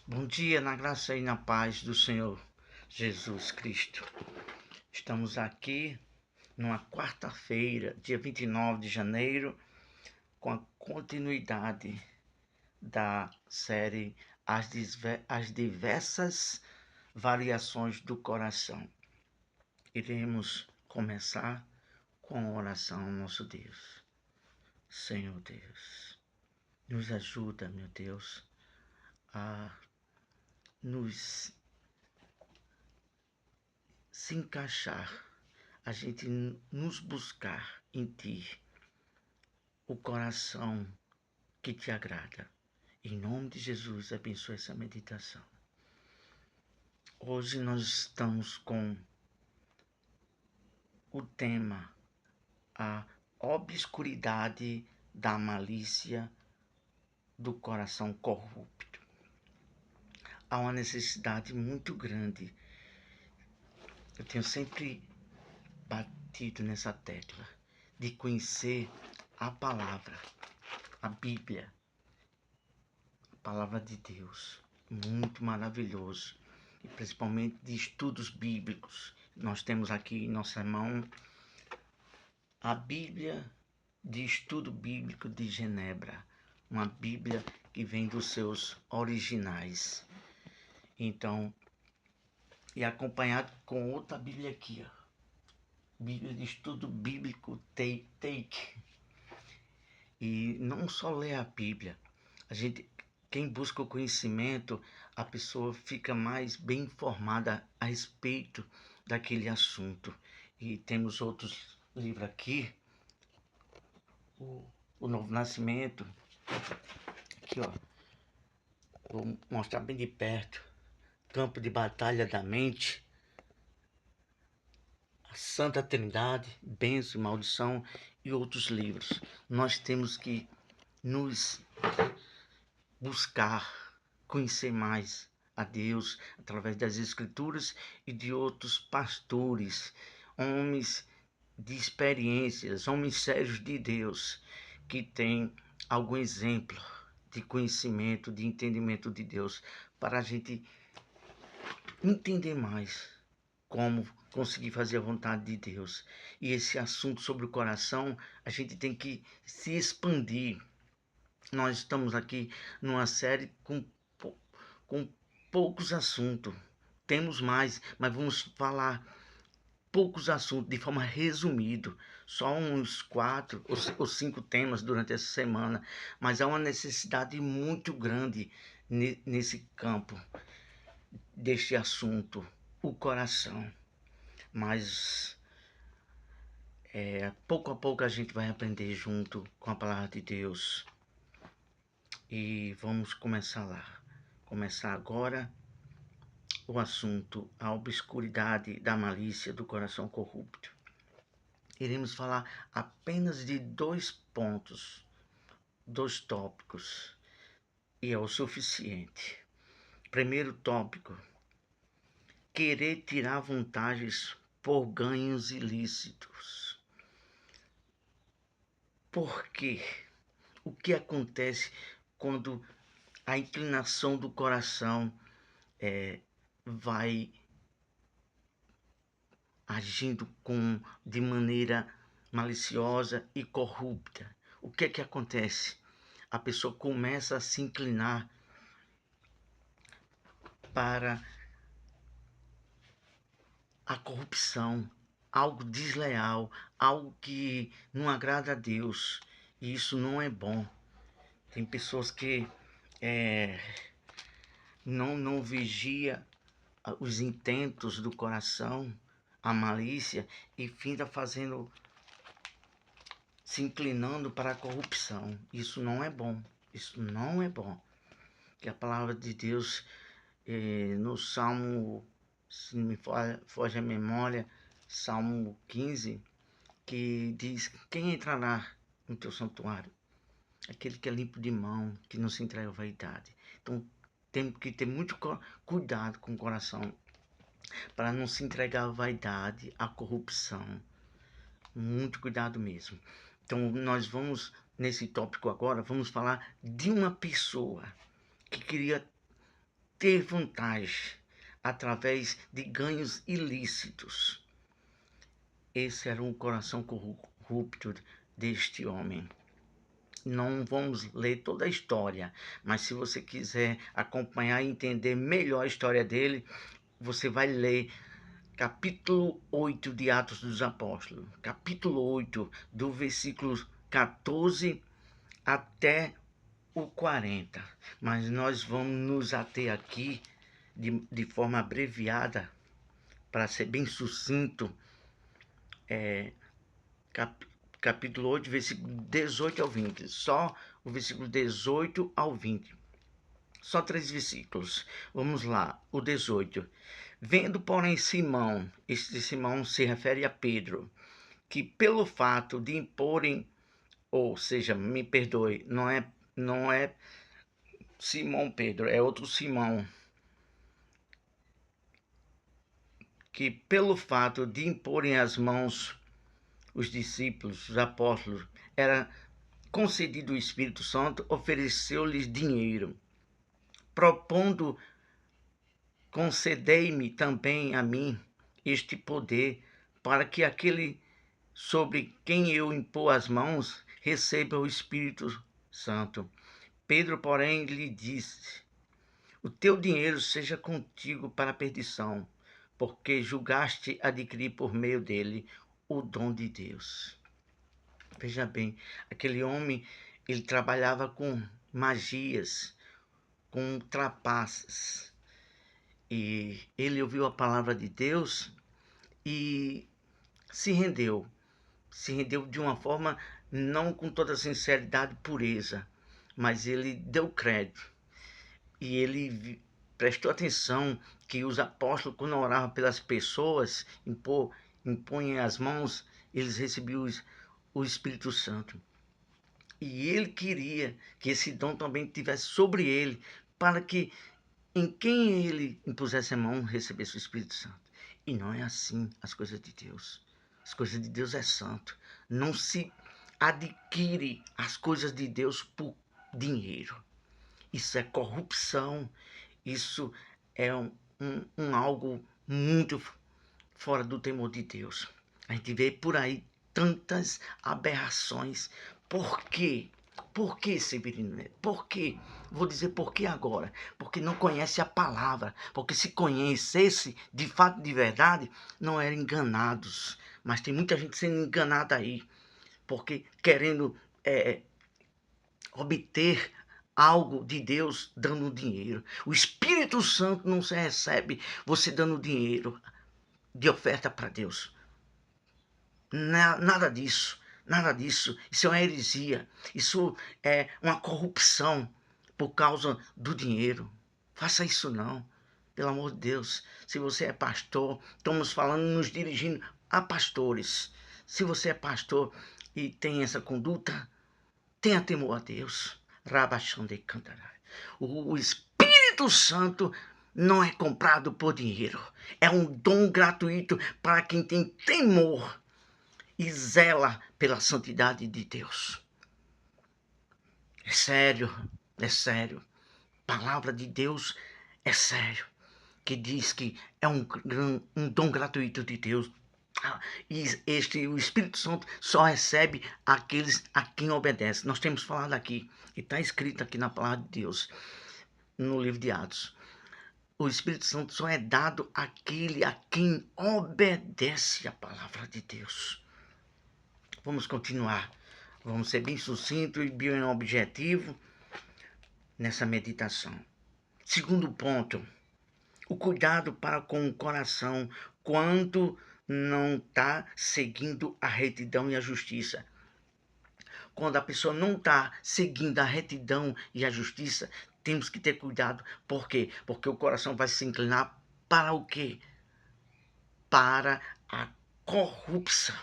Bom dia, na graça e na paz do Senhor Jesus Cristo. Estamos aqui numa quarta-feira, dia 29 de janeiro, com a continuidade da série As Diversas Variações do Coração. Iremos começar com a oração ao nosso Deus. Senhor Deus, nos ajuda, meu Deus, a nos se encaixar, a gente nos buscar em Ti, o coração que Te agrada. Em nome de Jesus, abençoe essa meditação. Hoje nós estamos com o tema a obscuridade da malícia do coração corrupto. Há uma necessidade muito grande. Eu tenho sempre batido nessa tecla de conhecer a palavra, a Bíblia, a palavra de Deus, muito maravilhoso, e principalmente de estudos bíblicos. Nós temos aqui em nossa mão a Bíblia de Estudo Bíblico de Genebra, uma Bíblia que vem dos seus originais. Então, e acompanhado com outra Bíblia aqui, ó. Bíblia de Estudo Bíblico Take. E não só ler a Bíblia, quem busca o conhecimento, a pessoa fica mais bem informada a respeito daquele assunto. E temos outros livros aqui, o Novo Nascimento, aqui ó, vou mostrar bem de perto, Campo de Batalha da Mente, a Santa Trindade, Bênção e Maldição e outros livros. Nós temos que nos buscar conhecer mais a Deus através das Escrituras e de outros pastores, homens de experiências, homens sérios de Deus, que têm algum exemplo de conhecimento, de entendimento de Deus, para a gente entender mais como conseguir fazer a vontade de Deus. E esse assunto sobre o coração, a gente tem que se expandir. Nós estamos aqui numa série com poucos assuntos. Temos mais, mas vamos falar poucos assuntos de forma resumida. Só uns 4 ou 5 temas durante essa semana. Mas há uma necessidade muito grande nesse campo, deste assunto, o coração. Mas pouco a pouco a gente vai aprender junto com a palavra de Deus. E vamos começar lá. Começar agora o assunto, a obscuridade da malícia do coração corrupto. Iremos falar apenas de 2 pontos, 2 tópicos, e é o suficiente. Primeiro tópico, querer tirar vantagens por ganhos ilícitos. Por quê? O que acontece quando a inclinação do coração vai agindo de maneira maliciosa e corrupta? O que é que acontece? A pessoa começa a se inclinar para a corrupção, algo desleal, algo que não agrada a Deus. E isso não é bom. Tem pessoas que não vigia os intentos do coração, a malícia, e finda se inclinando para a corrupção. Isso não é bom. Isso não é bom. Que a palavra de Deus, no Salmo, se não me foge a memória, Salmo 15, que diz: quem entrará no teu santuário? Aquele que é limpo de mão, que não se entrega à vaidade. Então, temos que ter muito cuidado com o coração, para não se entregar à vaidade, à corrupção. Muito cuidado mesmo. Então, nós vamos, nesse tópico agora, vamos falar de uma pessoa que queria ter vantagem através de ganhos ilícitos. Esse era o coração corrupto deste homem. Não vamos ler toda a história, mas se você quiser acompanhar e entender melhor a história dele, você vai ler capítulo 8 de Atos dos Apóstolos, capítulo 8, do versículo 14 até o 40. Mas nós vamos nos ater aqui de forma abreviada, para ser bem sucinto, capítulo 8, versículo 18 ao 20. Só o versículo 18 ao 20. Só 3 versículos. Vamos lá, o 18. Vendo, porém, Simão, este Simão se refere a Pedro, que pelo fato de imporem, ou seja, me perdoe, não é Simão Pedro, é outro Simão, que pelo fato de imporem as mãos os discípulos, os apóstolos, era concedido o Espírito Santo, ofereceu-lhes dinheiro, propondo: concedei-me também a mim este poder, para que aquele sobre quem eu impor as mãos receba o Espírito Santo. Pedro, porém, lhe disse: o teu dinheiro seja contigo para a perdição, porque julgaste adquirir por meio dele o dom de Deus. Veja bem, aquele homem, ele trabalhava com magias, com trapaças. E ele ouviu a palavra de Deus e se rendeu. Se rendeu de uma forma não com toda sinceridade e pureza, mas ele deu crédito. E ele prestou atenção que os apóstolos, quando oravam pelas pessoas, impunham as mãos, eles recebiam o Espírito Santo. E ele queria que esse dom também estivesse sobre ele, para que em quem ele impusesse a mão, recebesse o Espírito Santo. E não é assim as coisas de Deus. As coisas de Deus é santo. Não se adquire as coisas de Deus por dinheiro. Isso é corrupção. Isso é algo muito fora do temor de Deus. A gente vê por aí tantas aberrações. Por quê? Por que, Severino? Por quê? Vou dizer por que agora. Porque não conhece a palavra. Porque se conhecesse de fato, de verdade, não eram enganados. Mas tem muita gente sendo enganada aí. Porque querendo obter algo de Deus dando dinheiro. O Espírito Santo não se recebe você dando dinheiro de oferta para Deus. Nada disso. Nada disso. Isso é uma heresia. Isso é uma corrupção por causa do dinheiro. Faça isso não. Pelo amor de Deus. Se você é pastor, estamos falando, nos dirigindo a pastores. Se você é pastor e tem essa conduta, tenha temor a Deus. Rabachande cantará. O Espírito Santo não é comprado por dinheiro. É um dom gratuito para quem tem temor e zela pela santidade de Deus. É sério, é sério. Palavra de Deus é sério. Que diz que é um dom gratuito de Deus. E o Espírito Santo só recebe aqueles a quem obedece. Nós temos falado aqui, e está escrito aqui na palavra de Deus, no livro de Atos. O Espírito Santo só é dado àquele a quem obedece a palavra de Deus. Vamos continuar. Vamos ser bem sucinto e bem objetivo nessa meditação. Segundo ponto, o cuidado para com o coração quando não está seguindo a retidão e a justiça. Quando a pessoa não está seguindo a retidão e a justiça, temos que ter cuidado. Por quê? Porque o coração vai se inclinar para o quê? Para a corrupção.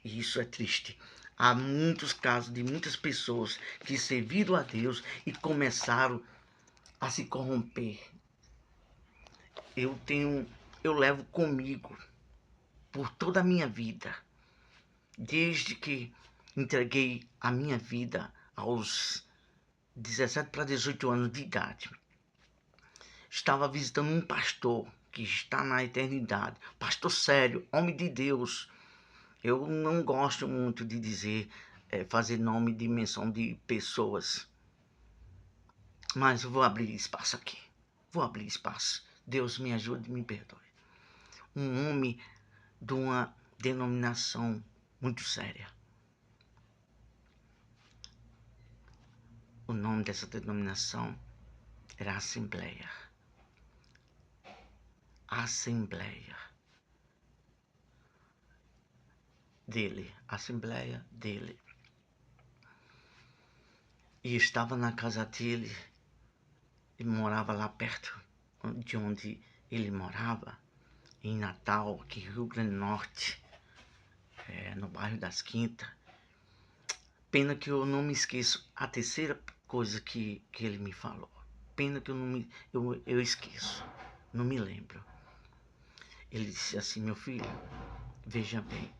E isso é triste. Há muitos casos de muitas pessoas que serviram a Deus e começaram a se corromper. Eu levo comigo por toda a minha vida, desde que entreguei a minha vida aos 17 para 18 anos de idade. estava visitando um pastor que está na eternidade, pastor sério, homem de Deus. Eu não gosto muito de dizer, fazer nome de menção de pessoas, mas eu vou abrir espaço aqui. Vou abrir espaço. Deus me ajude e me perdoe. Um homem de uma denominação muito séria. O nome dessa denominação era Assembleia. Assembleia dele. Assembleia dele. E estava na casa dele. E morava lá perto de onde ele morava, em Natal, aqui Rio Grande do Norte, no bairro das Quintas. Pena que eu não me esqueço a terceira coisa que ele me falou. Pena que eu esqueço, não me lembro. Ele disse assim: meu filho, veja bem,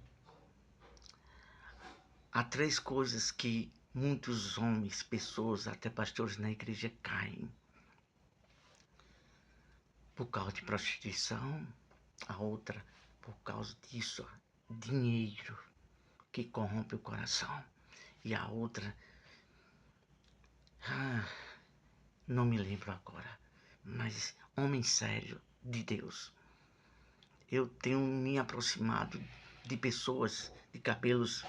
há 3 coisas que muitos homens, pessoas, até pastores na igreja caem. Por causa de prostituição, a outra por causa disso, dinheiro, que corrompe o coração. E a outra, não me lembro agora, mas homem sério de Deus. Eu tenho me aproximado de pessoas de cabelos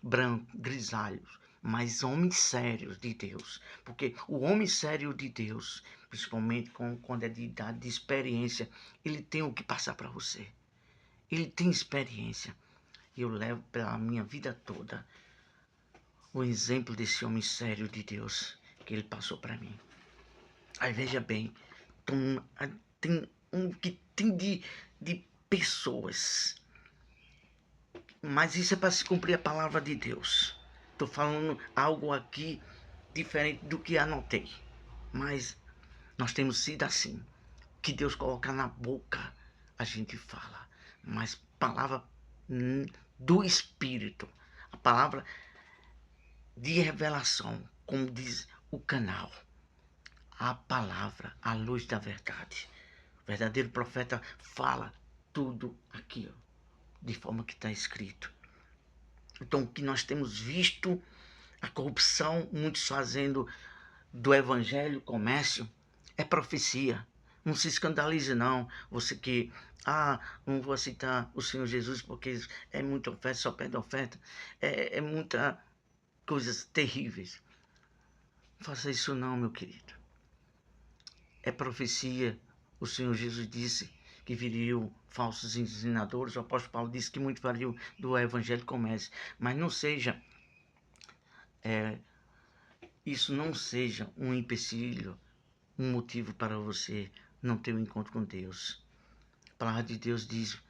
brancos, grisalhos, mas homens sérios de Deus. Porque o homem sério de Deus, principalmente quando é de idade, de experiência, ele tem o que passar para você. Ele tem experiência. Eu levo pela minha vida toda o exemplo desse homem sério de Deus que ele passou para mim. Aí veja bem, tem um que tem de pessoas, mas isso é para se cumprir a palavra de Deus. Estou falando algo aqui diferente do que anotei, mas nós temos sido assim, que Deus coloca na boca, a gente fala, mas palavra do Espírito, a palavra de revelação, como diz o canal, a palavra, a luz da verdade. O verdadeiro profeta fala tudo aqui, de forma que está escrito. Então, o que nós temos visto, a corrupção, muitos fazendo do evangelho comércio, é profecia. Não se escandalize não, você que, não vou aceitar o Senhor Jesus porque é muita oferta, só pede oferta, é muita coisas terríveis. Não faça isso não, meu querido. É profecia. O Senhor Jesus disse que viriam falsos ensinadores. O apóstolo Paulo disse que muito variam do evangelho comércio. Mas não seja, isso não seja um empecilho, um motivo para você não ter um encontro com Deus. A palavra de Deus diz: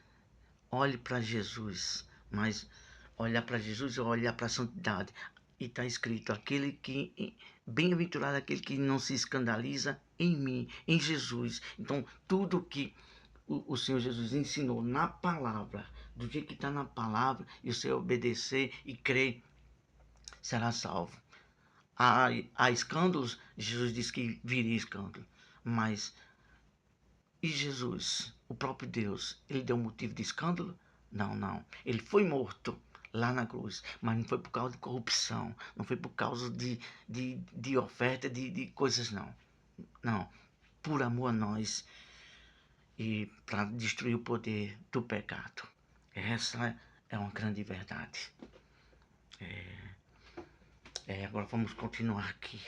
olhe para Jesus, mas olhar para Jesus é olhar para a santidade. E está escrito: aquele que, bem-aventurado aquele que não se escandaliza em mim, em Jesus. Então, tudo que o Senhor Jesus ensinou na palavra, do jeito que está na palavra, e você obedecer e crer, será salvo. Há escândalos, Jesus disse que viria escândalo, mas e Jesus, o próprio Deus, ele deu motivo de escândalo? Não. Ele foi morto lá na cruz, mas não foi por causa de corrupção, não foi por causa de oferta, de coisas, não. Não, por amor a nós e para destruir o poder do pecado. Essa é uma grande verdade. Agora vamos continuar aqui.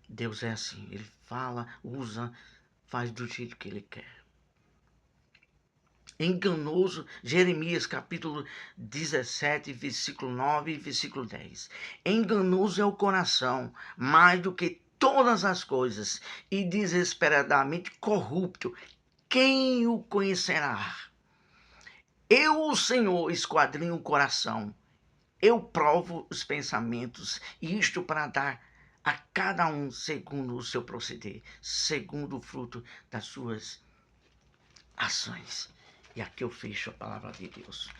Deus é assim, ele fala, usa, faz do jeito que ele quer. Enganoso, Jeremias capítulo 17, versículo 9 e versículo 10. Enganoso é o coração, mais do que todas as coisas, e desesperadamente corrupto. Quem o conhecerá? Eu, o Senhor, esquadrinho o coração. Eu provo os pensamentos, e isto para dar a cada um segundo o seu proceder, segundo o fruto das suas ações. E aqui eu fecho a palavra de Deus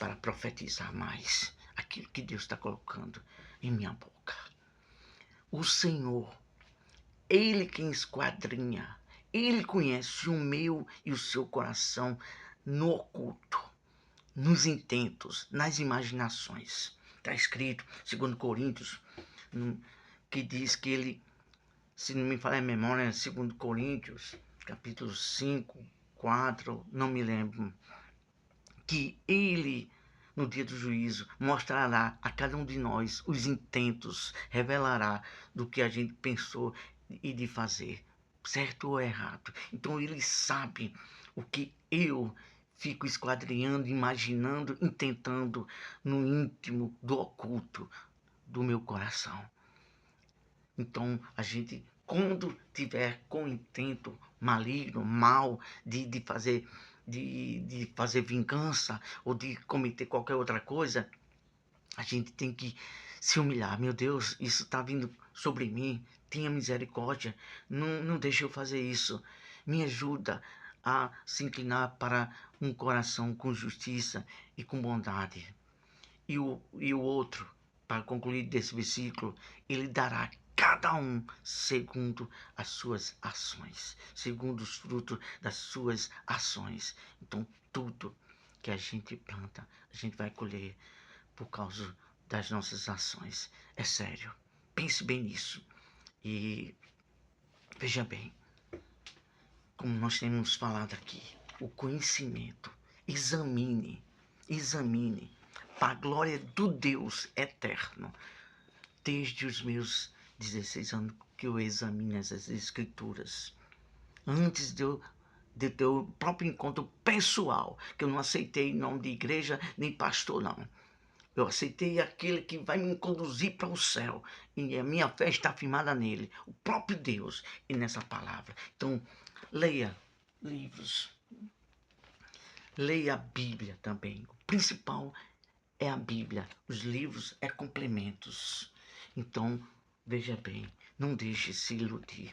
para profetizar mais aquilo que Deus está colocando em minha boca. O Senhor, Ele quem esquadrinha, Ele conhece o meu e o seu coração no oculto, nos intentos, nas imaginações. Está escrito, segundo Coríntios, que diz que ele, se não me falha a memória, segundo Coríntios, capítulo 5, 4, não me lembro, que ele, no dia do juízo, mostrará a cada um de nós os intentos, revelará do que a gente pensou e de fazer, certo ou errado. Então ele sabe o que eu fico esquadrinhando, imaginando, intentando no íntimo do oculto do meu coração. Então a gente, quando tiver com intento maligno, mal, de fazer de fazer vingança ou de cometer qualquer outra coisa, a gente tem que se humilhar. Meu Deus, isso está vindo sobre mim. Tenha misericórdia. Não deixe eu fazer isso. Me ajuda a se inclinar para um coração com justiça e com bondade. E o outro, para concluir desse versículo, ele dará a cada um segundo as suas ações, segundo os frutos das suas ações. Então, tudo que a gente planta, a gente vai colher por causa das nossas ações. É sério. Pense bem nisso. E veja bem, como nós temos falado aqui, o conhecimento. Examine para a glória do Deus eterno. Desde os meus 16 anos que eu examino essas escrituras. Antes de eu ter o próprio encontro pessoal, que eu não aceitei em nome de igreja nem pastor, não. Eu aceitei aquele que vai me conduzir para o céu. E a minha fé está firmada nele, o próprio Deus, e nessa palavra. Então, leia livros. Leia a Bíblia também. O principal é a Bíblia. Os livros é complementos. Então, veja bem, não deixe se iludir.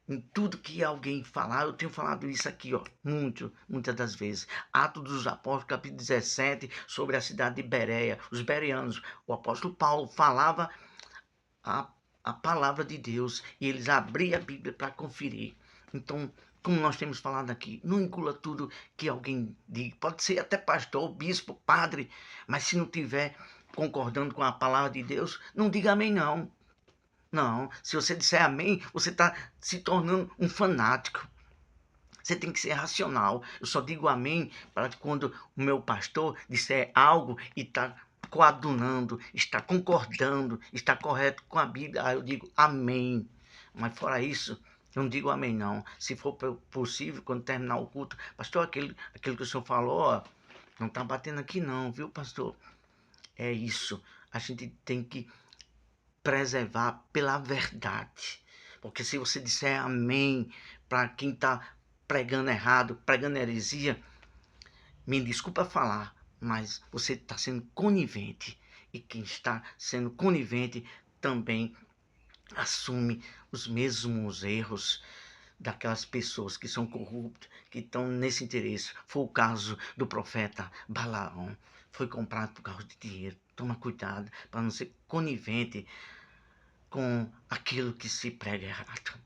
Em tudo que alguém falar, eu tenho falado isso aqui, ó, muitas das vezes. Atos dos Apóstolos, capítulo 17, sobre a cidade de Bereia, os bereanos. O apóstolo Paulo falava a palavra de Deus e eles abriam a Bíblia para conferir. Então, como nós temos falado aqui, não inclua tudo que alguém diga. Pode ser até pastor, bispo, padre, mas se não tiver concordando com a palavra de Deus, não diga amém, não. Não, se você disser amém, você está se tornando um fanático. Você tem que ser racional. Eu só digo amém para quando o meu pastor disser algo e está coadunando, está concordando, está correto com a Bíblia. Aí eu digo amém. Mas fora isso, eu não digo amém não. Se for possível, quando terminar o culto, pastor, aquele que o senhor falou, ó, não está batendo aqui não, viu, pastor? É isso. A gente tem que preservar pela verdade. Porque se você disser amém para quem está pregando errado, pregando heresia, me desculpa falar, mas você está sendo conivente. E quem está sendo conivente também assume os mesmos erros daquelas pessoas que são corruptas, que estão nesse interesse. Foi o caso do profeta Balaão. Foi comprado por causa de dinheiro. Toma cuidado para não ser conivente com aquilo que se prega errado.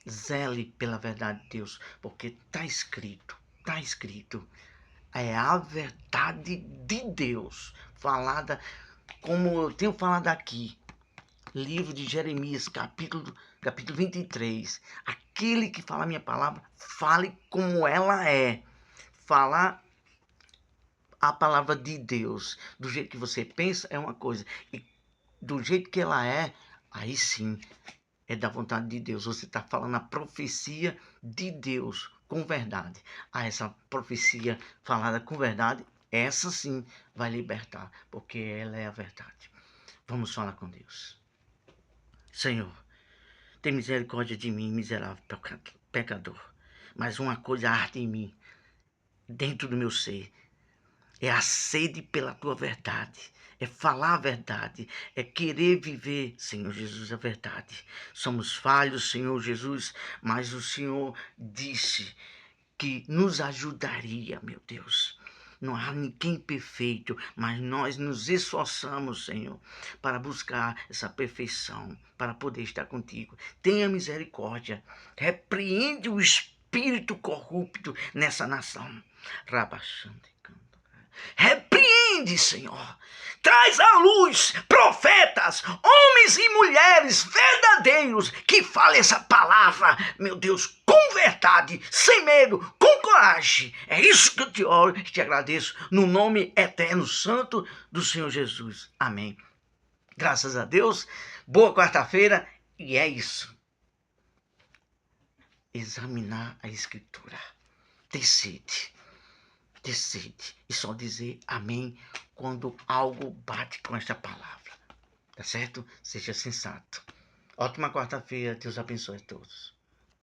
Zele pela verdade de Deus, porque está escrito, é a verdade de Deus, falada como eu tenho falado aqui, livro de Jeremias, capítulo 23, aquele que fala a minha palavra, fale como ela é, falar a palavra de Deus, do jeito que você pensa é uma coisa, e do jeito que ela é, aí sim, é da vontade de Deus. Você está falando a profecia de Deus com verdade. Essa profecia falada com verdade, essa sim vai libertar, porque ela é a verdade. Vamos falar com Deus. Senhor, tem misericórdia de mim, miserável pecador. Mas uma coisa arde em mim, dentro do meu ser. É a sede pela tua verdade. É falar a verdade. É querer viver, Senhor Jesus, a verdade. Somos falhos, Senhor Jesus, mas o Senhor disse que nos ajudaria, meu Deus. Não há ninguém perfeito, mas nós nos esforçamos, Senhor, para buscar essa perfeição, para poder estar contigo. Tenha misericórdia. Repreende o espírito espírito corrupto nessa nação. Rabachande. Repreende, Senhor. Traz à luz profetas, homens e mulheres verdadeiros que falem essa palavra, meu Deus, com verdade, sem medo, com coragem. É isso que eu te oro e te agradeço no nome eterno santo do Senhor Jesus. Amém. Graças a Deus. Boa quarta-feira. E é isso. Examinar a Escritura. Decide. E só dizer amém quando algo bate com esta palavra. Tá certo? Seja sensato. Ótima quarta-feira. Deus abençoe a todos.